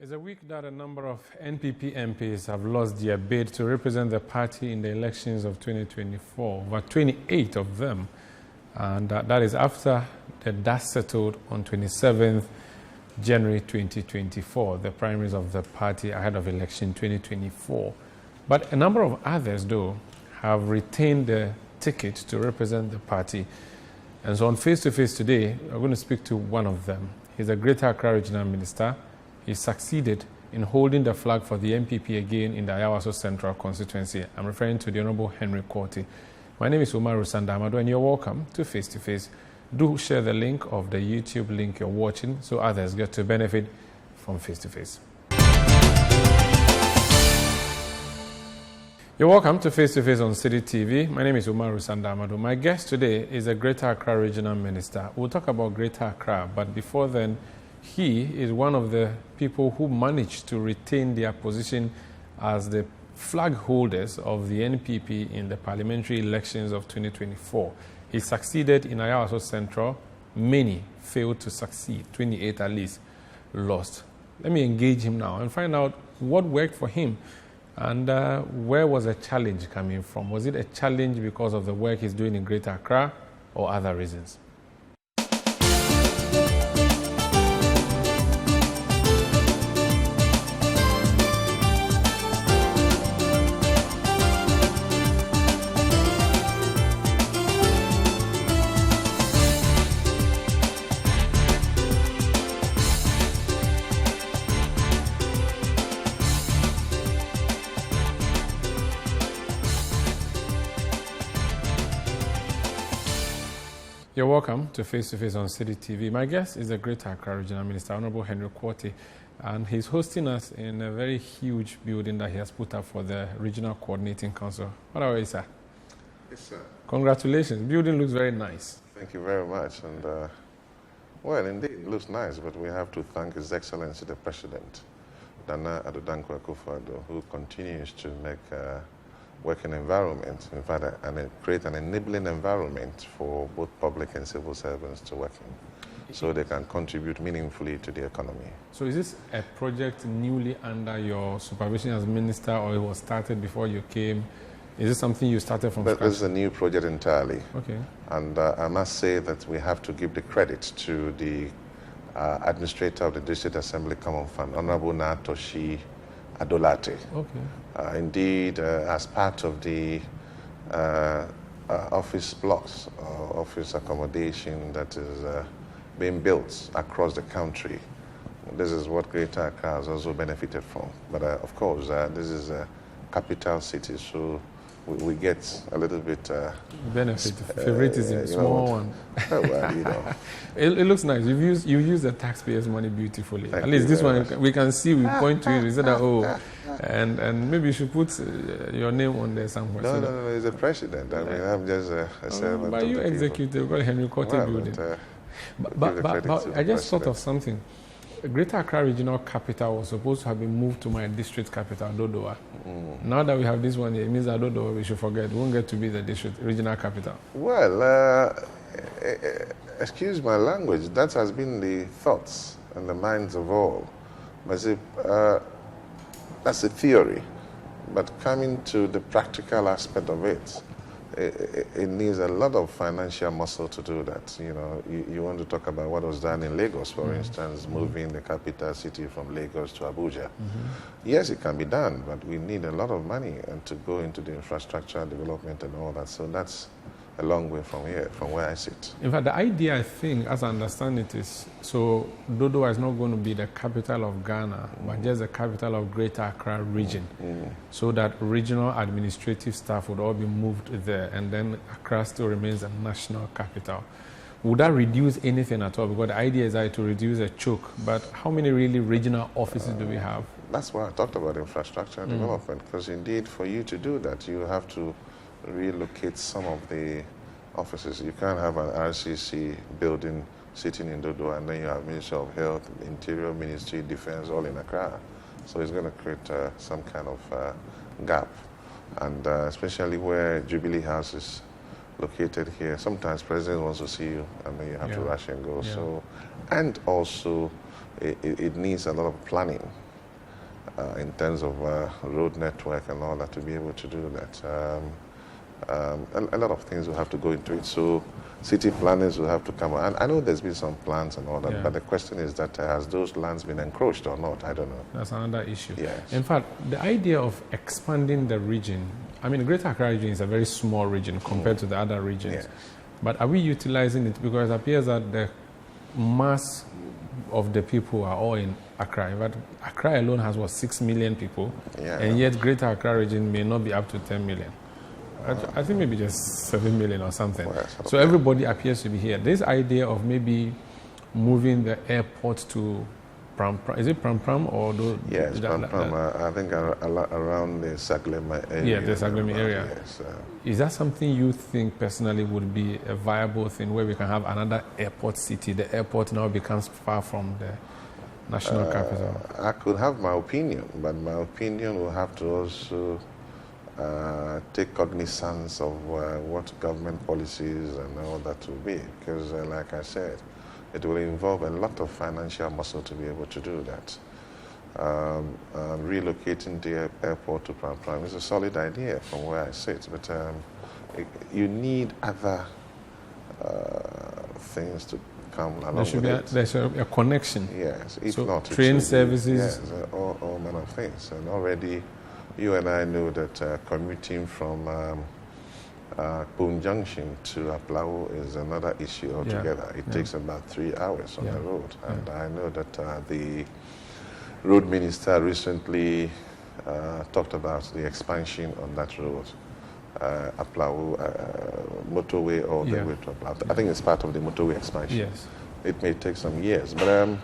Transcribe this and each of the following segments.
It's a week that a number of NPP MPs have lost their bid to represent the party in the elections of 2024, over 28 of them. And that is after the dust settled on 27th January 2024, the primaries of the party ahead of election 2024. But a number of others, though, have retained the ticket to represent the party. And so on Face to Face today, we're going to speak to one of them. He's a Greater Accra Regional Minister. He succeeded in holding the flag for the NPP again in the Ayawaso Central constituency. I'm referring to the Honorable Henry Quartey. My name is Umar Rusandamado, and you're welcome to Face to Face. Do share the link of the YouTube link you're watching so others get to benefit from Face to Face. You're welcome to Face on City TV. My name is Umar Rusandamado. My guest today is a Greater Accra Regional Minister. We'll talk about Greater Accra, but before then, he is one of the people who managed to retain their position as the flag holders of the NPP in the parliamentary elections of 2024. He succeeded in Ayawaso Central. Many failed to succeed. 28 at least lost. Let me engage him now and find out what worked for him and where was the challenge coming from. Was it a challenge because of the work he's doing in Greater Accra or other reasons? You're welcome to Face on City TV. My guest is the Greater Accra Regional Minister, Honorable Henry Quartey, and he's hosting us in a very huge building that he has put up for the Regional Coordinating Council. What are you, sir? Yes, sir. Congratulations. The building looks very nice. Thank you very much. And, well, indeed, it looks nice, but we have to thank His Excellency the President, Nana Addo Akufo-Addo, who continues to make working environment, in fact, and create an enabling environment for both public and civil servants to work in, so they can contribute meaningfully to the economy. So is this a project newly under your supervision as minister, or it was started before you came? Is this something you started from scratch? This is a new project entirely. Okay. And I must say that we have to give the credit to the administrator of the District Assembly Common Fund, Honorable Natoshi Adolate. Okay. Indeed, as part of the office blocks, office accommodation that is being built across the country, this is what Greater Accra has also benefited from. But of course, this is a capital city, so we get a little bit benefit, favoritism, small one. Oh, well, you know. It looks nice. You've used the taxpayers' money beautifully. Thank At least this one much. We can see. We point to it. We said that and maybe you should put your name on there somewhere. No. He's a president. I mean, I'm just a servant. But you executive, got Henry Quartey building. But I just thought of something. Greater Accra Regional Capital was supposed to have been moved to my district capital, Dodowa. Now that we have this one, it means that Dodowa we should forget. We won't get to be the district regional capital. Well, excuse my language, that has been the thoughts and the minds of all. But see, that's a theory. But coming to the practical aspect of it, it needs a lot of financial muscle to do that. You know, you want to talk about what was done in Lagos, for instance, moving the capital city from Lagos to Abuja. Yes, it can be done, but we need a lot of money and to go into the infrastructure development and all that. So that's a long way from here, from where I sit. In fact, the idea, I think, as I understand it, is so Dodowa is not going to be the capital of Ghana, but just the capital of Greater Accra region, so that regional administrative staff would all be moved there, and then Accra still remains a national capital. Would that reduce anything at all? Because the idea is to reduce a choke, but how many really regional offices do we have? That's why I talked about infrastructure and development, because indeed, for you to do that, you have to relocate some of the offices. You can't have an RCC building sitting in Dodo and then you have Ministry of Health, Interior Ministry, Defense, all in Accra. So it's going to create some kind of gap. And especially where Jubilee House is located here, sometimes President wants to see you and then you have to rush and go. So, and also it needs a lot of planning. in terms of road network and all that to be able to do that. A lot of things will have to go into it. So city planners will have to come. And I know there's been some plans and all that, but the question is that has those lands been encroached or not? I don't know. That's another issue. Yes. In fact, the idea of expanding the region, I mean, the Greater Accra region is a very small region compared to the other regions. Yes. But are we utilizing it? Because it appears that the mass of the people are all in Accra. In fact, Accra alone has, 6 million people, and yet Greater Accra region may not be up to 10 million. I think maybe just 7 million or something. Well, so everybody appears to be here. This idea of maybe moving the airport to Pram, is it Pram or do? Yes, Pram. I think around the Saglema area. Yeah, the Saglema area. Yes. Is that something you think personally would be a viable thing where we can have another airport city? The airport now becomes far from the national capital. I could have my opinion, but my opinion will have to also take cognizance of what government policies and all that will be, because like I said, it will involve a lot of financial muscle to be able to do that. Relocating the airport to Pram is a solid idea from where I sit, but you need other things to come along with it. There's a connection. Yes, if so not, train services. Yes, all manner of things. And already you and I know that commuting from Poon Junction to Aplau is another issue altogether. It takes about 3 hours on the road. And I know that the road minister recently talked about the expansion on that road, Aplau motorway all the way to Aplau. I think it's part of the motorway expansion. Yes. It may take some years, but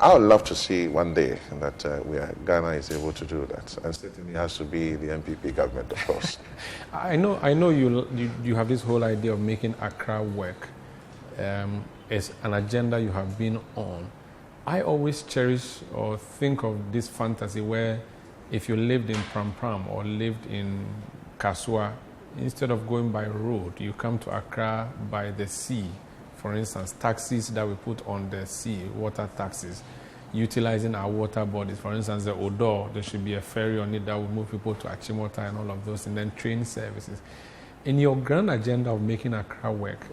I would love to see one day that Ghana is able to do that, and certainly has to be the MPP government, of course. I know you have this whole idea of making Accra work. It's an agenda you have been on. I always cherish or think of this fantasy where if you lived in Pram or lived in Kasua, instead of going by road, you come to Accra by the sea. For instance, taxis that we put on the sea, water taxis, utilizing our water bodies. For instance, the Odo, there should be a ferry on it that will move people to Achimota and all of those, and then train services. In your grand agenda of making Accra work,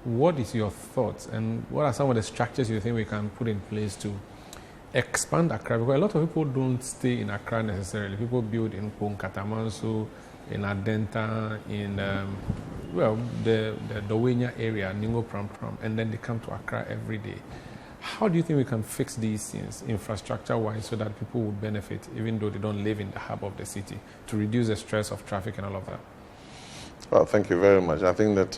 what is your thoughts, and what are some of the structures you think we can put in place to expand Accra? Because a lot of people don't stay in Accra necessarily. People build in Katamanso, in Adenta, in the Dowenya area, Ningo Pram, and then they come to Accra every day. How do you think we can fix these things infrastructure-wise so that people would benefit even though they don't live in the hub of the city, to reduce the stress of traffic and all of that? Well, thank you very much. I think that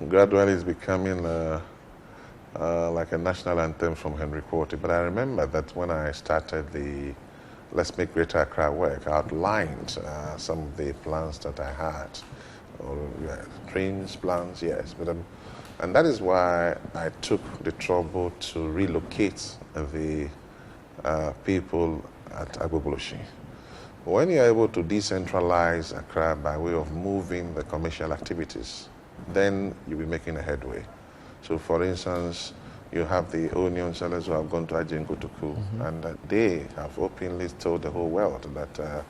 gradually it's becoming like a national anthem from Henry Quartey. But I remember that when I started the Let's Make Greater Accra Work, I outlined some of the plans that I had. Trains plans, yes. But and that is why I took the trouble to relocate the people at Agboboloshi. When you're able to decentralize Accra by way of moving the commercial activities, then you'll be making a headway. So, for instance, you have the onion sellers who have gone to Ajenkutuku, and they have openly told the whole world that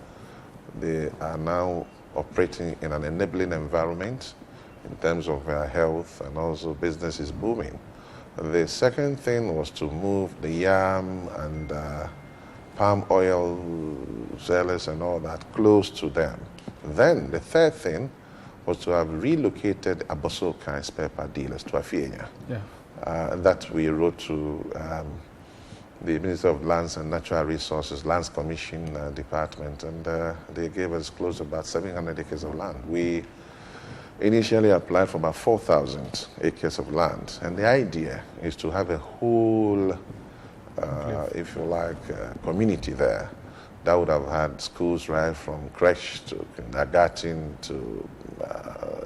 they are now operating in an enabling environment in terms of health, and also business is booming. The second thing was to move the yam and palm oil sellers and all that close to them. Then the third thing was to have relocated Abosoka and spare part dealers to Afienya. That we wrote to the Minister of Lands and Natural Resources, Lands Commission Department, and they gave us close to about 700 acres of land. We initially applied for about 4,000 acres of land, and the idea is to have a whole, if you like, community there that would have had schools right from creche to kindergarten to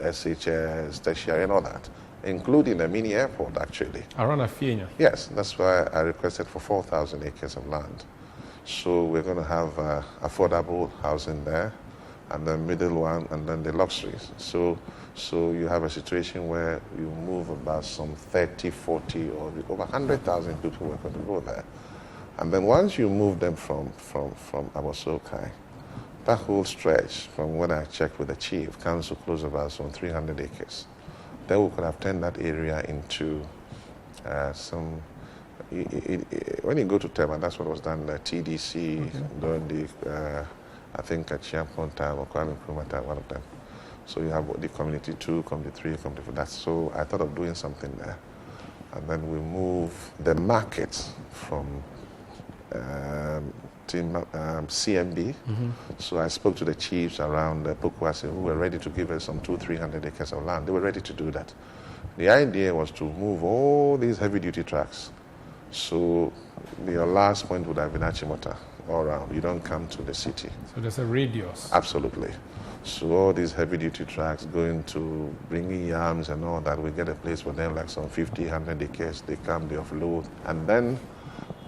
SHS, tertiary, and all that, including a mini airport, actually. Around Afienya? Yes, that's why I requested for 4,000 acres of land. So we're going to have affordable housing there, and the middle one, and then the luxuries. So you have a situation where you move about some 30, 40, or over 100,000 people who are going to go there. And then once you move them from Abosokai, that whole stretch from when I checked with the chief comes to close about some 300 acres. Then we could have turned that area into when you go to Tema, that's what was done, TDC, during the, I think at Chiampon time or Kwame Nkrumah time, one of them. So you have the community 2, community 3, community 4. So I thought of doing something there. And then we move the market from CMB. So I spoke to the chiefs around Pokwasi who were ready to give us some 200-300 acres of land. They were ready to do that. The idea was to move all these heavy-duty trucks. So your last point would have been Achimota all around. You don't come to the city. So there's a radius. Absolutely. So all these heavy-duty trucks going to bringing yams and all that, we get a place for them like some 50, 100 acres. They come, they offload, and then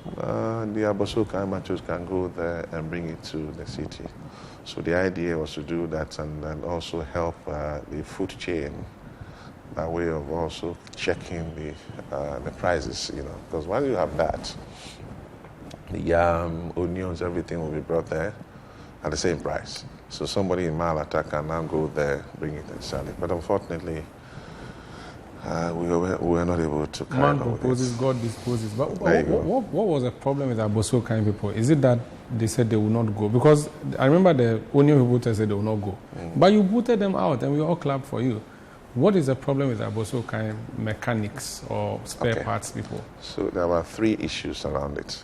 the Abosokai machos can go there and bring it to the city. So the idea was to do that and then also help the food chain by way of also checking the prices, you know, because once you have that, the yam, onions, everything will be brought there at the same price. So somebody in Malata can now go there, bring it and sell it. But unfortunately, we were not able to carry on. Man proposes, God disposes. But what was the problem with Abosokai people? Is it that they said they will not go? Because I remember the Onion people said they will not go. But you booted them out and we all clapped for you. What is the problem with Abosokai mechanics or spare parts people? So there were 3 issues around it.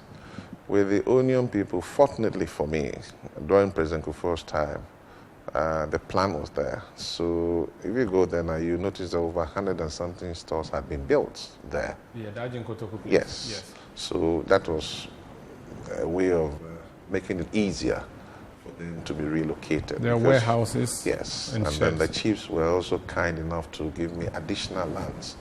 With the Onion people, fortunately for me, during President Kufuor's time, the plan was there. So if you go there now, you notice that over 100 and something stores had been built there. Yeah, the Ajin Kotoku place. Yes. So that was a way of making it easier for them to be relocated. There are warehouses. Yes. And then the chiefs were also kind enough to give me additional lands.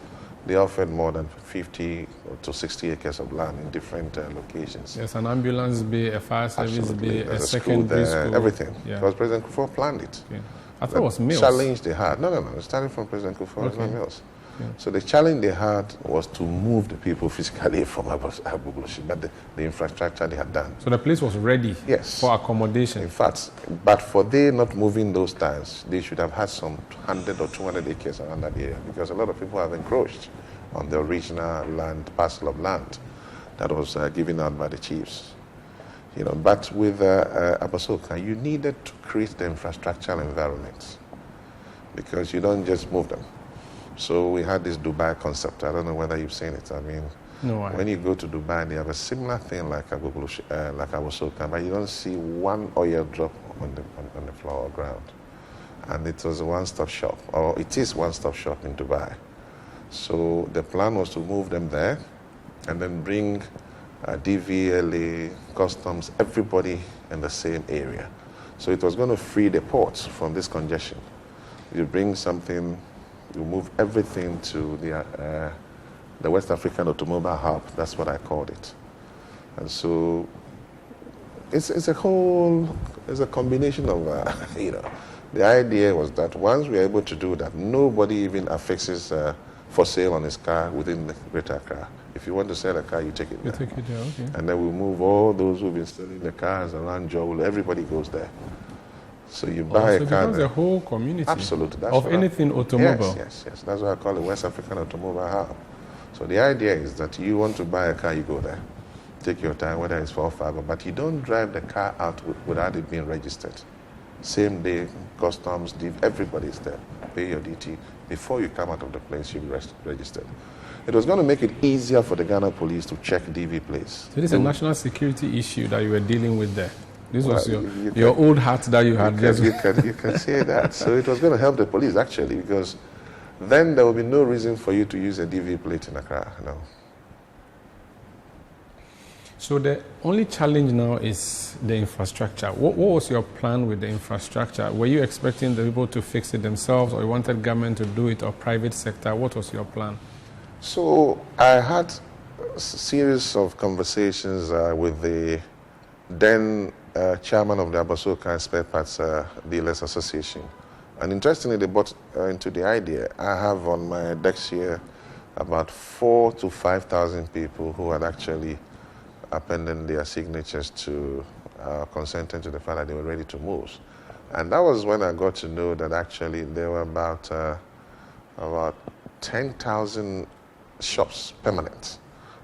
They offered more than 50 to 60 acres of land in different locations. There's an ambulance bay, a fire service bay, a secondary school. Everything. Yeah. Because President Kufuor planned it. Okay. I thought it was mills. The challenge they had, no, it started from President Kufuor, it's not mills. Yeah. So the challenge they had was to move the people physically from Abugloshi, but the infrastructure they had done. So the place was ready for accommodation. In fact, but for they not moving those times, they should have had some 100 or 200 acres around that area because a lot of people have encroached on the original parcel of land that was given out by the chiefs. You know, but with Abosokai, you needed to create the infrastructural environment because you don't just move them. So we had this Dubai concept. I don't know whether you've seen it. I mean, when you go to Dubai, they have a similar thing like Abosokai, but you don't see one oil drop on the floor or ground. And it was a one-stop shop, or it is one-stop shop in Dubai. So the plan was to move them there and then bring DVLA, customs, everybody in the same area. So it was going to free the ports from this congestion. You bring something, you move everything to the West African Automobile Hub. That's what I called it. And so it's a combination of, you know, the idea was that once we're able to do that, nobody even affixes for sale on his car within the Greater Accra. If you want to sell a car, you take it there. You take it there, okay. And then we move all those who've been selling the cars around Joel. Everybody goes there. So you buy a car. So it becomes a whole community. Absolutely. That's of anything automobile. Yes. That's why I call it West African Automobile Hub. So the idea is that you want to buy a car, you go there. Take your time, whether it's 4 or 5, but you don't drive the car out without it being registered. Same day, customs, everybody's there. Pay your DT. Before you come out of the place, you'll be registered. It was going to make it easier for the Ghana police to check DV plates. So this is a national security issue that you were dealing with there. This was your old hat that you had. You can say that. So it was going to help the police, actually, because then there will be no reason for you to use a DV plate in Accra. No. So the only challenge now is the infrastructure. What was your plan with the infrastructure? Were you expecting the people to fix it themselves, or you wanted government to do it, or private sector? What was your plan? So I had a series of conversations with the then chairman of the Abosokai Spare Parts Dealers Association. And interestingly, they bought into the idea. I have on my desk here about 4,000 to 5,000 people who had actually appending their signatures to consenting to the fact that they were ready to move. And that was when I got to know that actually there were about 10,000 shops permanent.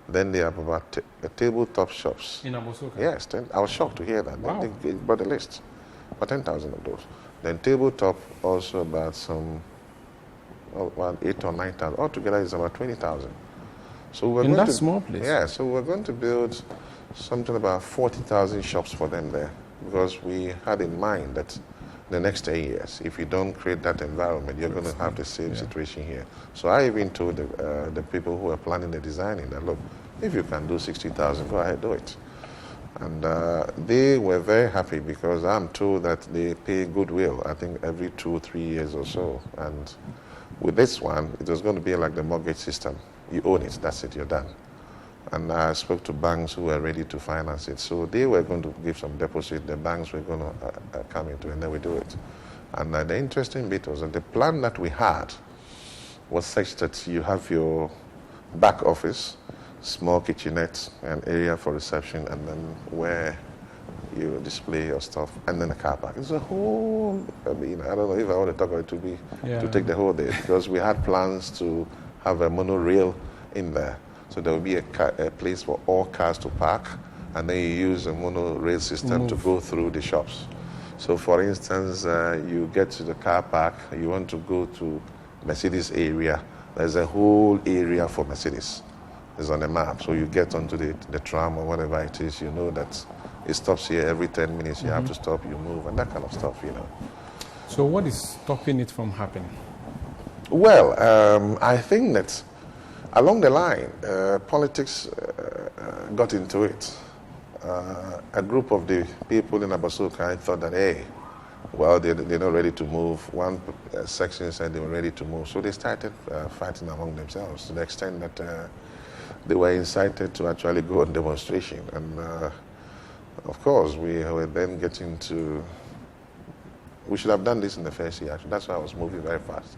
Then they have about tabletop shops. In Abosoka? Yes, I was shocked to hear that. Wow. They brought the list, about 10,000 of those. Then tabletop also about about 8 or 9,000. Altogether it's about 20,000. So we're in going that to, small place? Yeah, so we're going to build something about 40,000 shops for them there, because we had in mind that the next 10 years, if you don't create that environment, you're going to have the same situation here. So I even told the people who are planning the designing that, look, if you can do 60,000, go ahead, do it. And they were very happy, because I'm told that they pay goodwill, I think every 2 or 3 years or so. And with this one, it was going to be like the mortgage system. You own it, that's it, you're done. And I spoke to banks who were ready to finance it. So they were going to give some deposit, the banks were going to come into it, and then we do it. And the interesting bit was that the plan that we had was such that you have your back office, small kitchenette, an area for reception, and then where you display your stuff, and then a car park. It's a whole, I don't know if I want to talk about it to take the whole day, because we had plans to have a monorail in there. So there will be a place for all cars to park, and then you use a monorail system to go through the shops. So for instance, you get to the car park, you want to go to Mercedes area, there's a whole area for Mercedes. It's on the map. So you get onto the tram or whatever it is, you know that it stops here every 10 minutes, you have to stop, you move, and that kind of stuff, So what is stopping it from happening? Well, I think that along the line, politics got into it. A group of the people in Abosoka thought that, hey, well, they're not ready to move. One section said they were ready to move. So they started fighting among themselves, to the extent that they were incited to actually go on demonstration. And of course, we were then getting to, we should have done this in the first year. That's why I was moving very fast.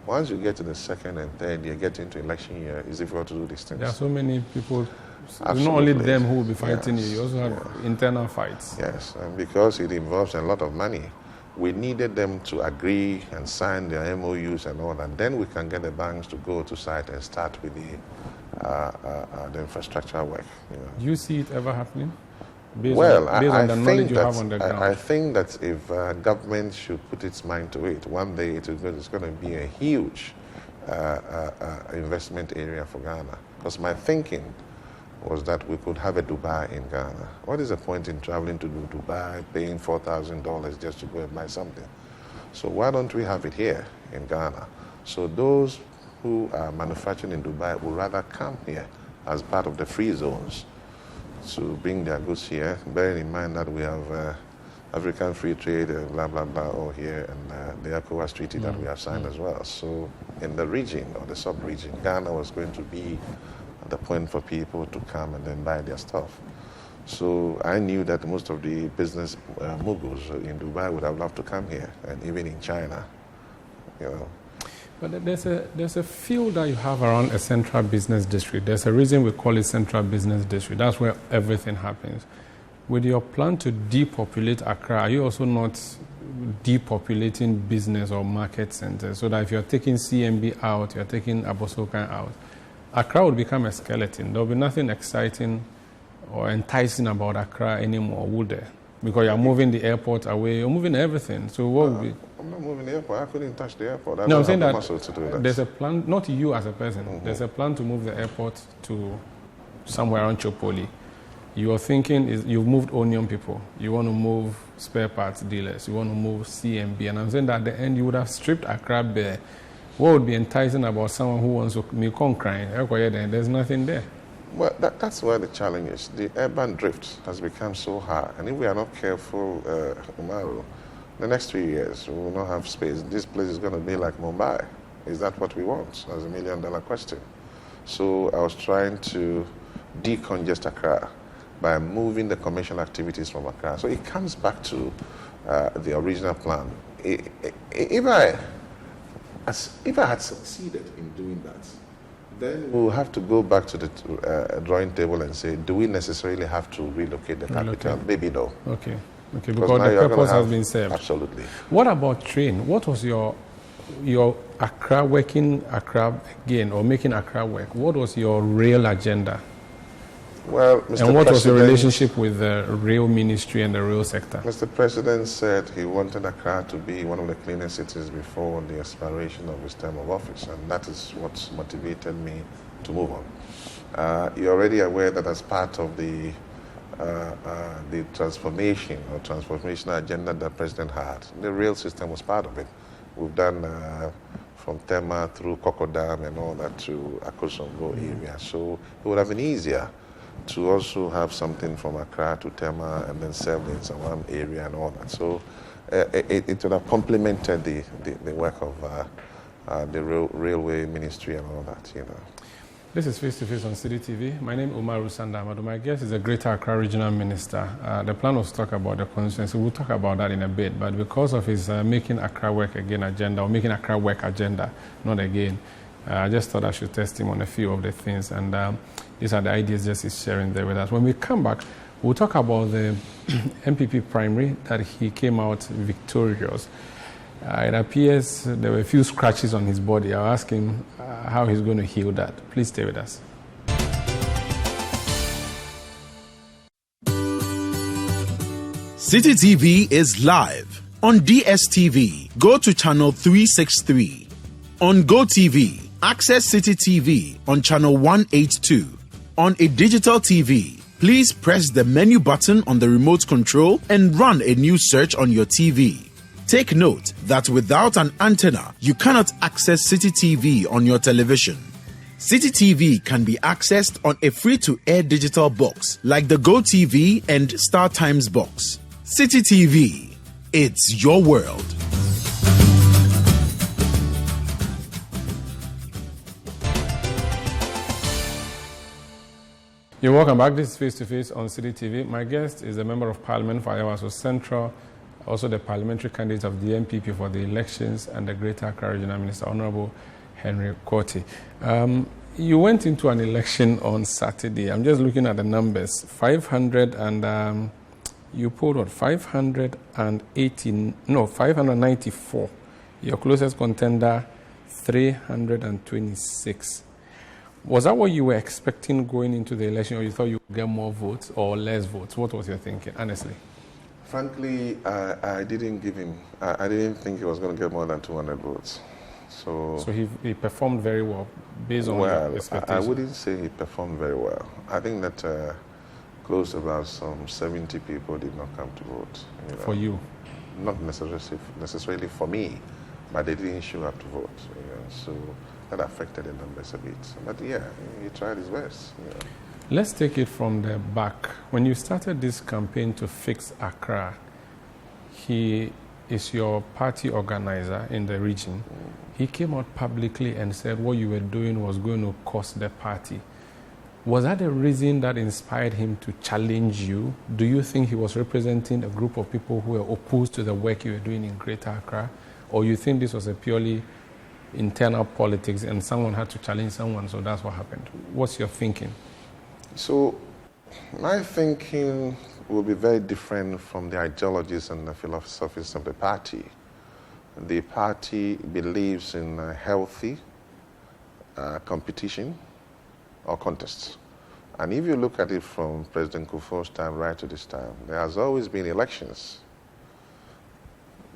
Once you get to the second and third year, get into election year, it's difficult to do these things. There are so many people, Absolutely. not only them who will be fighting you also have internal fights. Yes, and because it involves a lot of money, we needed them to agree and sign their MOUs and all that. Then we can get the banks to go to site and start with the infrastructure work. Do you see it ever happening? Based on the knowledge you have on the ground. I think that if government should put its mind to it, one day it's going to be a huge investment area for Ghana. Because my thinking was that we could have a Dubai in Ghana. What is the point in traveling to Dubai, paying $4,000 just to go and buy something? So why don't we have it here in Ghana? So those who are manufacturing in Dubai would rather come here as part of the free zones to bring their goods here, bearing in mind that we have African free trade, blah, blah, blah, all here, and the ECOWAS treaty that we have signed as well. So in the region, or the sub-region, Ghana was going to be the point for people to come and then buy their stuff. So I knew that most of the business moguls in Dubai would have loved to come here, and even in China, But there's a field that you have around a central business district. There's a reason we call it central business district. That's where everything happens. With your plan to depopulate Accra, are you also not depopulating business or market centers? So that if you're taking CMB out, you're taking Abosoka out, Accra would become a skeleton. There'll be nothing exciting or enticing about Accra anymore, would there? Because you're moving the airport away, you're moving everything. So what would be? I'm not moving the airport. I couldn't touch the airport. No, I'm saying that there's a plan, not you as a person, there's a plan to move the airport to somewhere around Chopoli. Your thinking is you've moved onion people. You want to move spare parts dealers. You want to move CMB. And I'm saying that at the end, you would have stripped Accra bare. What would be enticing about someone who wants to make on crying? There's nothing there. Well, that's where the challenge is. The urban drift has become so high. And if we are not careful, Umaru, the next 3 years, we will not have space. This place is going to be like Mumbai. Is that what we want? That's $1 million question. So I was trying to decongest Accra by moving the commercial activities from Accra. So it comes back to the original plan. If I had succeeded in doing that, Then we'll have to go back to the drawing table and say, do we necessarily have to relocate the capital? Maybe no. Okay, because the purpose has been served. Absolutely. What about train? What was your Accra, working Accra again, or making Accra work? What was your real agenda? Well, Mr. And what President, was your relationship with the rail ministry and the rail sector? Mr. President said he wanted Accra to be one of the cleanest cities before the expiration of his term of office, and that is what motivated me to move on. You're already aware that as part of the transformation or transformational agenda that the President had, the rail system was part of it. We've done from Tema through Kokodam and all that to Akosombo area, so it would have been easier to also have something from Accra to Tema and then serve in some area and all that. So it would have complemented the work of the railway ministry and all that, you know. This is Face to Face on City TV. My name is Umaru Sandamadu. My guest is the Greater Accra Regional Minister. The plan was to talk about the constituency. We'll talk about that in a bit, but because of his Making Accra Work Again agenda, or Making Accra Work agenda, not again, I just thought I should test him on a few of the things, and these are the ideas just he's sharing there with us. When we come back, we'll talk about the MPP primary that he came out victorious. It appears there were a few scratches on his body. I'll ask him how he's going to heal that. Please stay with us. City TV is live on DSTV. Go to channel 363. On GoTV, access City TV on channel 182. On a digital TV, please press the menu button on the remote control and run a new search on your TV. Take note that without an antenna, you cannot access City TV on your television. City TV can be accessed on a free-to-air digital box like the GoTV and Star Times box. City TV, it's your world. You're welcome back. This is Face to Face on City TV. My guest is a Member of Parliament for Ayawaso Central, also the parliamentary candidate of the MPP for the elections, and the Greater Accra Regional Minister, Honorable Henry Quartey. You went into an election on Saturday. I'm just looking at the numbers. 500 and you polled what? 594. Your closest contender, 326. Was that what you were expecting going into the election, or you thought you would get more votes or less votes? What was your thinking, honestly? Frankly, I didn't give him. I didn't think he was going to get more than 200 votes. So he performed very well based on your expectations. I wouldn't say he performed very well. I think that close to about some 70 people did not come to vote. You know. For you? Not necessarily for me, but they didn't show up to vote. You know. So that affected the numbers a bit. But yeah, he tried his best. You know. Let's take it from the back. When you started this campaign to fix Accra, he is your party organizer in the region. He came out publicly and said what you were doing was going to cost the party. Was that the reason that inspired him to challenge you? Do you think he was representing a group of people who were opposed to the work you were doing in Greater Accra? Or you think this was a purely internal politics and someone had to challenge someone, so that's what happened? What's your thinking? So my thinking will be very different from the ideologies and the philosophies of the party. The party believes in healthy competition or contests. And if you look at it from President Kufuor's time right to this time, there has always been elections.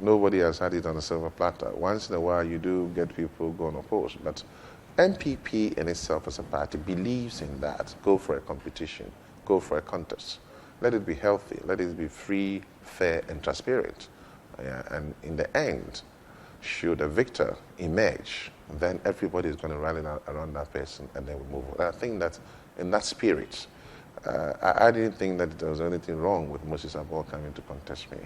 Nobody has had it on a silver platter. Once in a while you do get people going opposed, but MPP in itself as a party believes in that. Go for a competition, go for a contest. Let it be healthy, let it be free, fair, and transparent. And in the end, should a victor emerge, then everybody is going to rally around that person and then we move on. I think that in that spirit, I didn't think that there was anything wrong with Moses Abol coming to contest me.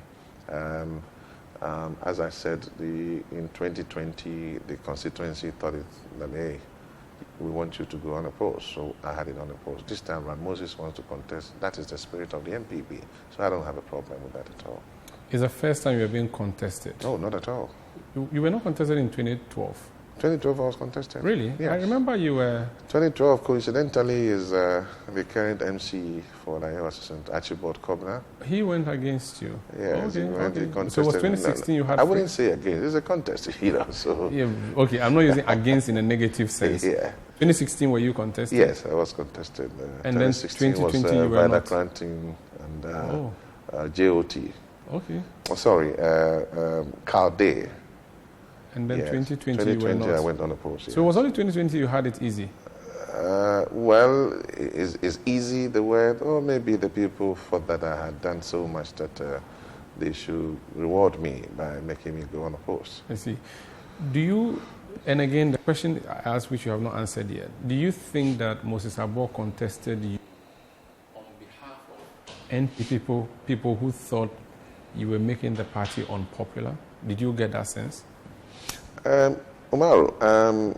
As I said, in 2020, the constituency thought that, hey, we want you to go unopposed, so I had it unopposed. This time around, Moses wants to contest. That is the spirit of the MPP, so I don't have a problem with that at all. It's the first time you're being contested? No, not at all. You were not contested in 2012? 2012 I was contested. Really? Yes. I remember you were... 2012, coincidentally, is the current MC for the assistant, Archibald Kobner. He went against you? Yes, okay, he went, he contested. So it was 2016 you had... I wouldn't say against, it's a contest, so... Yeah, okay, I'm not using against in a negative sense. Yeah. 2016, were you contested? Yes, I was contested. And then 2020 you were not? Granting and JOT. Okay. Oh, sorry, Carl Day. And then yes. 2020 you were not? I went unopposed. Yes. So it was only 2020 you had it easy? Well, is easy the word? Or maybe the people thought that I had done so much that they should reward me by making me go unopposed. I see. Do you, and again, the question I asked which you have not answered yet, do you think that Moses Abbo contested you on behalf of NP people who thought you were making the party unpopular? Did you get that sense? Umaru,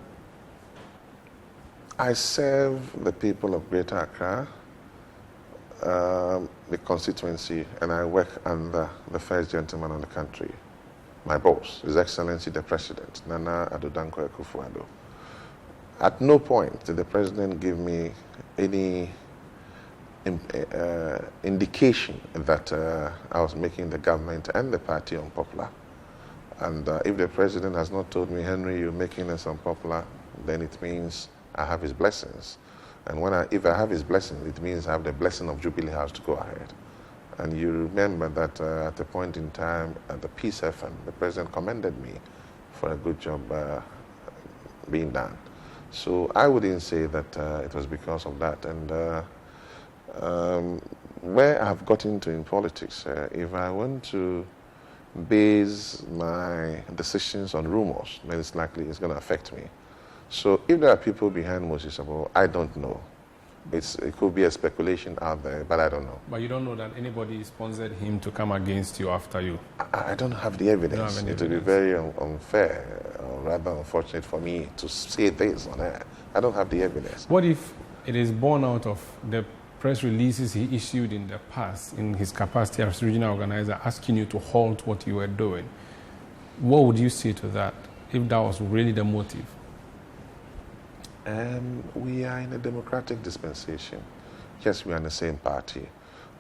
I serve the people of Greater Accra, the constituency, and I work under the first gentleman of the country, my boss, His Excellency the President, Nana Addo Dankwa Akufo-Addo. At no point did the President give me any indication that I was making the government and the party unpopular. And if the President has not told me, Henry, you're making us unpopular, then it means I have his blessings. And if I have his blessings, it means I have the blessing of Jubilee House to go ahead. And you remember that at a point in time at the Peace FM, the President commended me for a good job being done. So I wouldn't say that it was because of that. And where I've got into in politics, if I want to base my decisions on rumors, then it's likely it's going to affect me. So if there are people behind Moses Abbo, I don't know. It could be a speculation out there, but I don't know. But you don't know that anybody sponsored him to come against you after you? I don't have the evidence. It would be very unfair, or rather unfortunate for me to say this on air. I don't have the evidence. What if it is born out of the press releases he issued in the past in his capacity as regional organizer, asking you to halt what you were doing? What would you say to that, if that was really the motive? We are in a democratic dispensation. Yes, we are in the same party.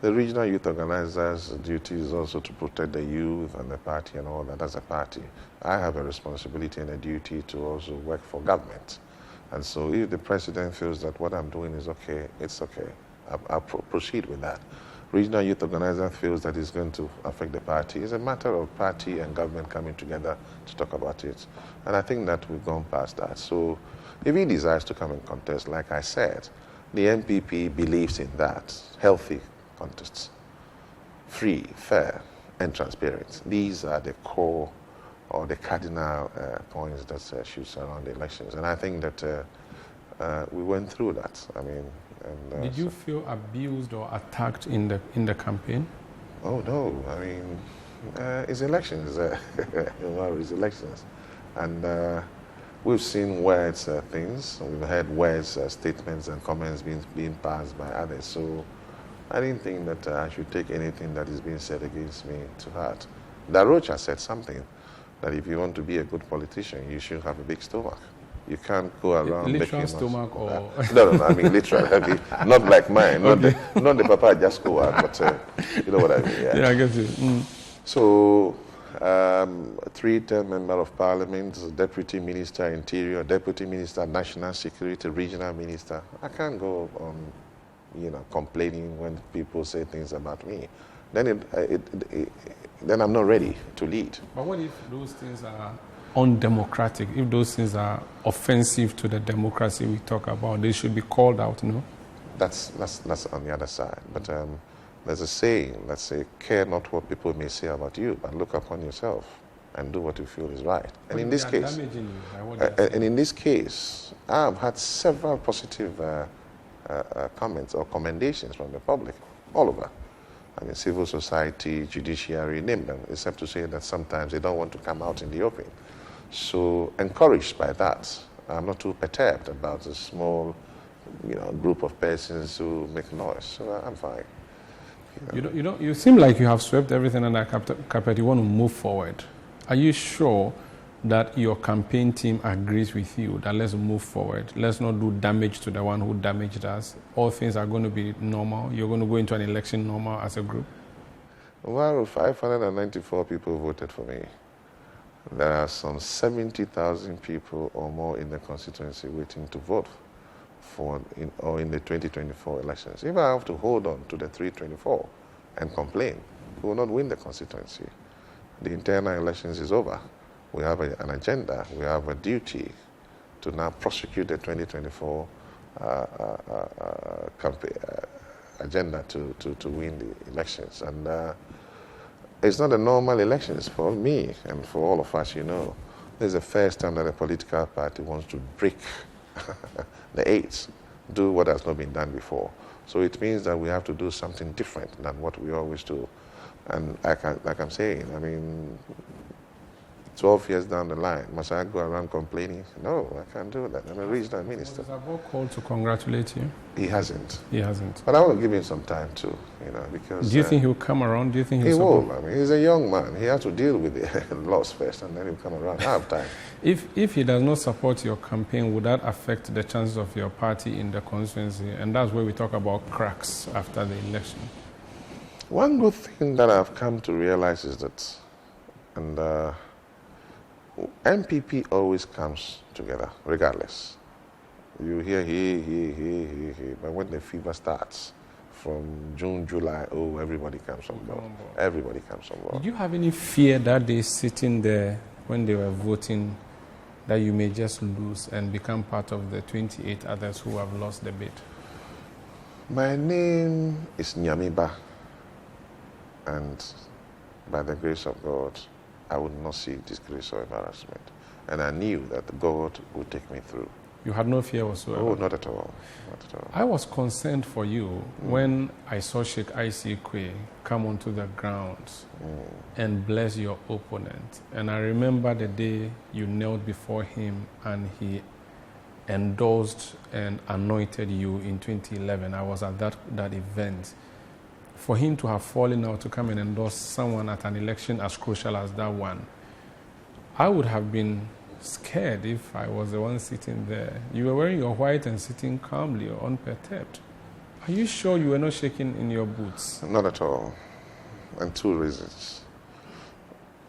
The regional youth organizer's duty is also to protect the youth and the party and all that as a party. I have a responsibility and a duty to also work for government. And so if the President feels that what I'm doing is okay, it's okay. I'll proceed with that. Regional youth organizer feels that it's going to affect the party. It's a matter of party and government coming together to talk about it. And I think that we've gone past that. So if he desires to come and contest, like I said, the MPP believes in that. Healthy contests. Free, fair, and transparent. These are the core or the cardinal points that should surround the elections. And I think that we went through that. I mean, did you feel abused or attacked in the campaign? Oh no! I mean, it's elections. It's elections, and we've seen words, things. We've heard words, statements, and comments being passed by others. So I didn't think that I should take anything that is being said against me to heart. Darocha said something that if you want to be a good politician, you should have a big stomach. You can't go around literal stomach or no, I mean literal. I mean, not like mine, okay. not the Papa just go out, but you know what I mean. Yeah, I guess it. So, 3-term member of Parliament, Deputy Minister Interior, Deputy Minister National Security, Regional Minister. I can't go on, complaining when people say things about me. Then then I'm not ready to lead. But what if those things are undemocratic? If those things are offensive to the democracy we talk about, they should be called out, no? That's on the other side. But there's a saying that says, care not what people may say about you, but look upon yourself and do what you feel is right. And in this case, I've had several positive comments or commendations from the public all over. I mean, civil society, judiciary, name them, except to say that sometimes they don't want to come out in the open. So, encouraged by that, I'm not too perturbed about a small, group of persons who make noise. So I'm fine. You seem like you have swept everything under carpet. You want to move forward. Are you sure that your campaign team agrees with you that let's move forward, let's not do damage to the one who damaged us, all things are going to be normal, you're going to go into an election normal as a group? Well, 594 people voted for me. There are some 70,000 people or more in the constituency waiting to vote in the 2024 elections. If I have to hold on to the 324 and complain, we will not win the constituency. The internal elections is over. We have an agenda. We have a duty to now prosecute the 2024 agenda to win the elections. And it's not a normal elections for me and for all of us, you know. This is the first time that a political party wants to break the eights, do what has not been done before. So it means that we have to do something different than what we always do. And like I'm saying, I mean, 12 years down the line, must I go around complaining? No, I can't do that. I'm a regional minister. Was Abo called to congratulate you? He hasn't. He hasn't. But I want to give him some time too, you know, because... Do you think he'll come around? Do you think he will? I mean, he's a young man. He has to deal with the loss first, and then he'll come around. I have time. If he does not support your campaign, would that affect the chances of your party in the constituency? And that's where we talk about cracks after the election. One good thing that I've come to realize is that, and MPP always comes together, regardless. You hear he, but when the fever starts, from June, July, oh, everybody comes on board. Everybody comes on board. Did you have any fear that day sitting there when they were voting that you may just lose and become part of the 28 others who have lost the bid? My name is Nyamiba, and by the grace of God, I would not see disgrace or embarrassment. And I knew that God would take me through. You had no fear whatsoever? Oh, not at all. Not at all. I was concerned for you when I saw Sheikh I.C. Quay come onto the ground and bless your opponent. And I remember the day you knelt before him and he endorsed and anointed you in 2011. I was at that event. For him to have fallen out to come and endorse someone at an election as crucial as that one, I would have been scared if I was the one sitting there. You were wearing your white and sitting calmly or unperturbed. Are you sure you were not shaking in your boots? Not at all. And two reasons.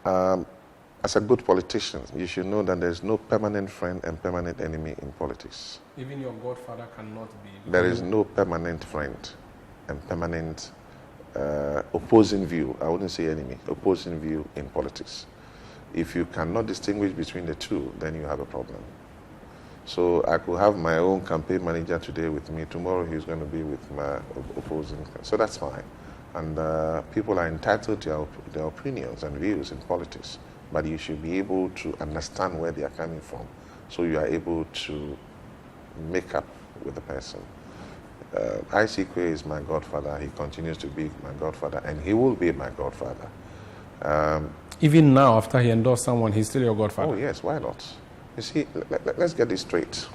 As a good politician, you should know that there's no permanent friend and permanent enemy in politics. Even your godfather cannot be. There is no permanent friend and permanent opposing view, I wouldn't say enemy, opposing view in politics. If you cannot distinguish between the two, then you have a problem. So I could have my own campaign manager today with me, tomorrow he's going to be with my opposing, so that's fine. And people are entitled to their opinions and views in politics, but you should be able to understand where they are coming from, so you are able to make up with the person. I.C. Quay is my godfather. He continues to be my godfather, and he will be my godfather. Even now, after he endorsed someone, he's still your godfather? Oh, yes, why not? You see, let's get this straight.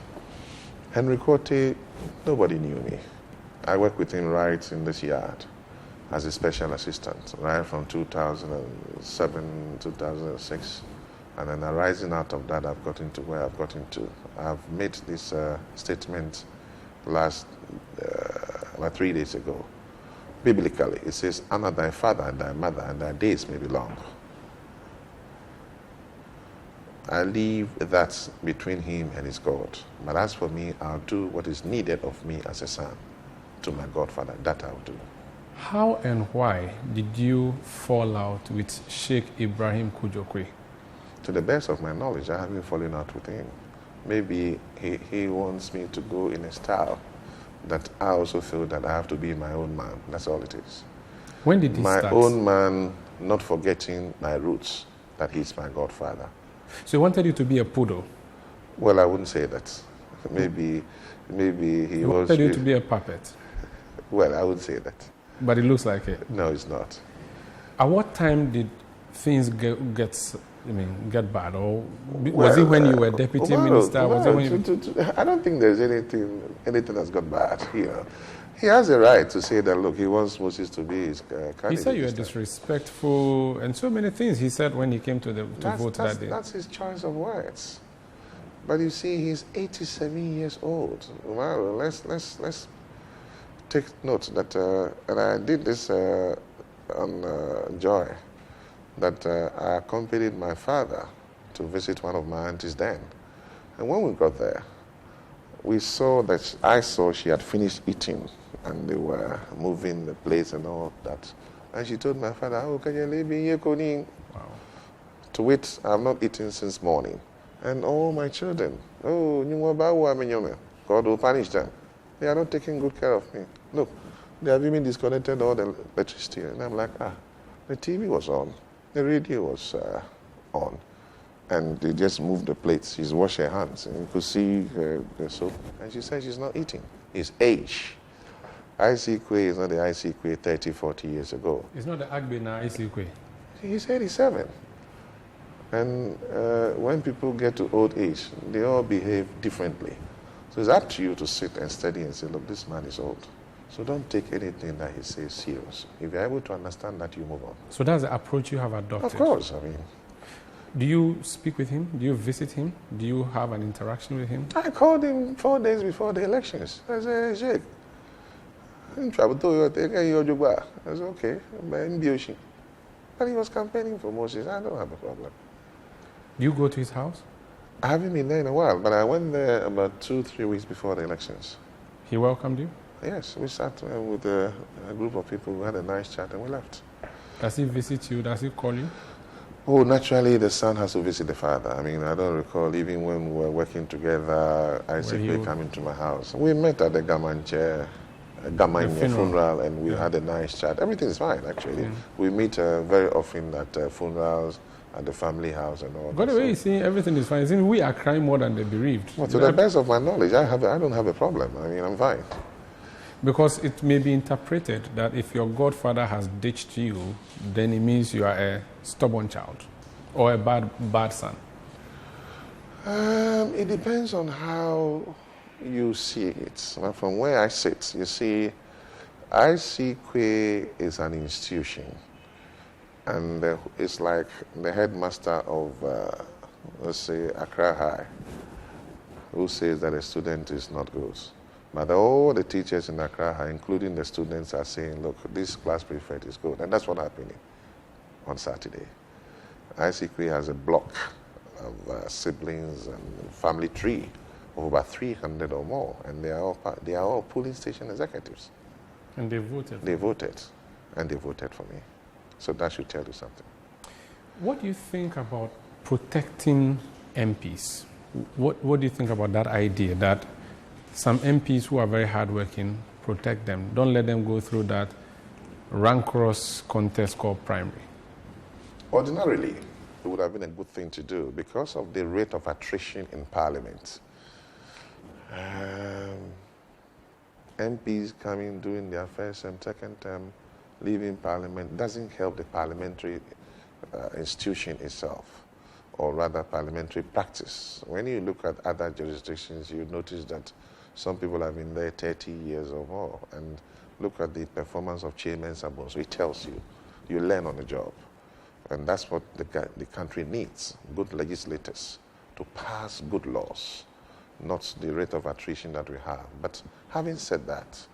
Henry Quartey, nobody knew me. I worked with him right in this yard as a special assistant, right from 2007, 2006. And then arising out of that, I've gotten to where I've gotten to. I've made this statement about 3 days ago. Biblically, it says, honor thy father and thy mother, and thy days may be long. I leave that between him and his God. But as for me, I'll do what is needed of me as a son to my godfather. That I'll do. How and why did you fall out with Sheikh Ibrahim Kujokwe? To the best of my knowledge, I haven't fallen out with him. Maybe he wants me to go in a style that I also feel that I have to be my own man. That's all it is. When did he start? My own man, not forgetting my roots, that he's my godfather. So he wanted you to be a poodle? Well, I wouldn't say that. Maybe he was... wanted you to be a puppet? Well, I would say that. But it looks like it? No, it's not. At what time did things get bad? Or was it when you were deputy minister? Was it when I don't think there's anything that's got bad here. He has a right to say that, look, he wants Moses to be his candidate. He said you were disrespectful and so many things he said when he came to vote that day. That's his choice of words. But you see, he's 87 years old. Well, let's take note that, and I did this on Joy, that I accompanied my father to visit one of my aunties then. And when we got there, I saw she had finished eating and they were moving the plates and all that. And she told my father, "Oh, can you leave me here, Koning?" Wow. To which I have not eaten since morning. And all my children, God will punish them. They are not taking good care of me. Look, they have even disconnected all the electricity. And I'm like, the TV was on, the radio was on. And they just moved the plates. She's washed her hands. And you could see the soap. And she said she's not eating. It's age. IC Kwe is not the IC Kwe 30, 40 years ago. It's not the Agbena IC Kwe. He's 87. And when people get to old age, they all behave differently. So it's up to you to sit and study and say, look, this man is old. So don't take anything that he says serious. If you're able to understand that, you move on. So that's the approach you have adopted? Of course, I mean. Do you speak with him? Do you visit him? Do you have an interaction with him? I called him 4 days before the elections. I said, Sheikh, I said, okay, but he was campaigning for Moses. I don't have a problem. Do you go to his house? I haven't been there in a while, but I went there about 2-3 weeks before the elections. He welcomed you? Yes, we sat with a group of people. We had a nice chat and we left. Does he visit you? Does he call you? Oh, naturally, the son has to visit the father. I mean, I don't recall even when we were working together, Isaac coming to my house. We met at the Gamanye funeral, and we had a nice chat. Everything is fine, actually. Yeah. We meet very often at funerals, at the family house and all. By the way, you see, everything is fine. See, we are crying more than the bereaved. Well, to the best of my knowledge, I don't have a problem. I mean, I'm fine. Because it may be interpreted that if your godfather has ditched you, then it means you are a stubborn child or a bad son. It depends on how you see it. Well, from where I sit, you see, IC Kwe is an institution. And it's like the headmaster of, let's say, Accra High, who says that a student is not good. But all the teachers in Accra High, including the students, are saying, look, this class prefect is good. And that's what happened on Saturday. IC Kwe has a block of siblings and family tree of about 300 or more. And they are all polling station executives. And they voted? They voted. And they voted for me. So that should tell you something. What do you think about protecting MPs? What do you think about that idea that some MPs who are very hardworking, protect them? Don't let them go through that rancorous contest called primary. Ordinarily, it would have been a good thing to do because of the rate of attrition in Parliament. MPs coming, doing their first and second term, leaving Parliament doesn't help the parliamentary institution itself, or rather parliamentary practice. When you look at other jurisdictions, you notice that some people have been there 30 years or more, and look at the performance of chairmen sabons. It tells you, you learn on the job. And that's what the country needs, good legislators to pass good laws, not the rate of attrition that we have. But having said that,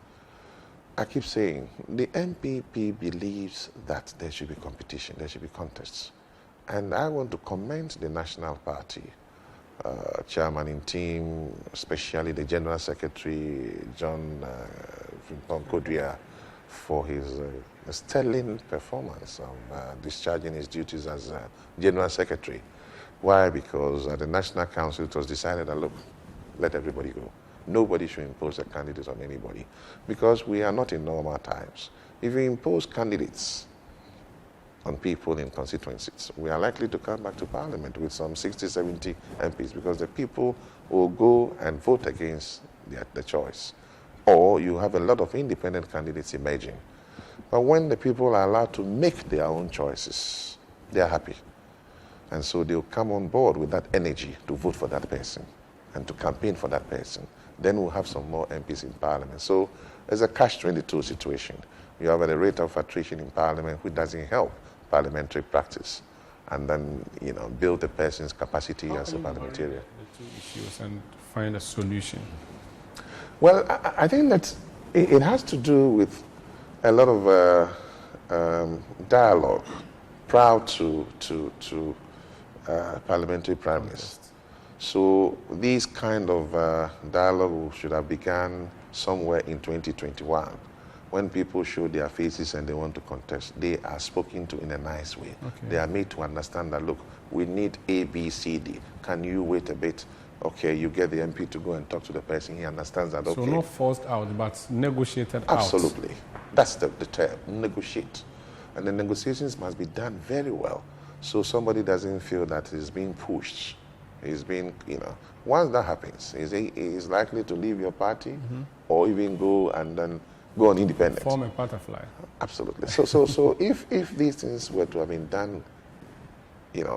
I keep saying, the MPP believes that there should be competition, there should be contests. And I want to commend the National Party, chairman in team, especially the General Secretary, John Kodria, for his sterling performance of discharging his duties as General Secretary. Why? Because at the National Council it was decided that, look, let everybody go. Nobody should impose a candidate on anybody because we are not in normal times. If you impose candidates on people in constituencies, we are likely to come back to Parliament with some 60, 70 MPs because the people will go and vote against the choice. Or you have a lot of independent candidates emerging. But when the people are allowed to make their own choices, they are happy. And so they'll come on board with that energy to vote for that person and to campaign for that person. then we'll have some more MPs in Parliament. So it's a catch-22 situation. You have a rate of attrition in Parliament which doesn't help parliamentary practice, and then build a person's capacity as a parliamentarian. The two issues and find a solution. Well, I think that it has to do with a lot of dialogue prior to parliamentary primaries. So these kind of dialogue should have begun somewhere in 2021. When people show their faces and they want to contest, they are spoken to in a nice way. Okay. They are made to understand that, look, we need A, B, C, D. Can you wait a bit? Okay, you get the MP to go and talk to the person. He understands that, okay. So not forced out, but negotiated out. Absolutely. That's the term, negotiate. And the negotiations must be done very well, so somebody doesn't feel that he's being pushed. He's being, once that happens, he's likely to leave your party or even go and then go on independent. Form a butterfly. Absolutely. So if these things were to have been done,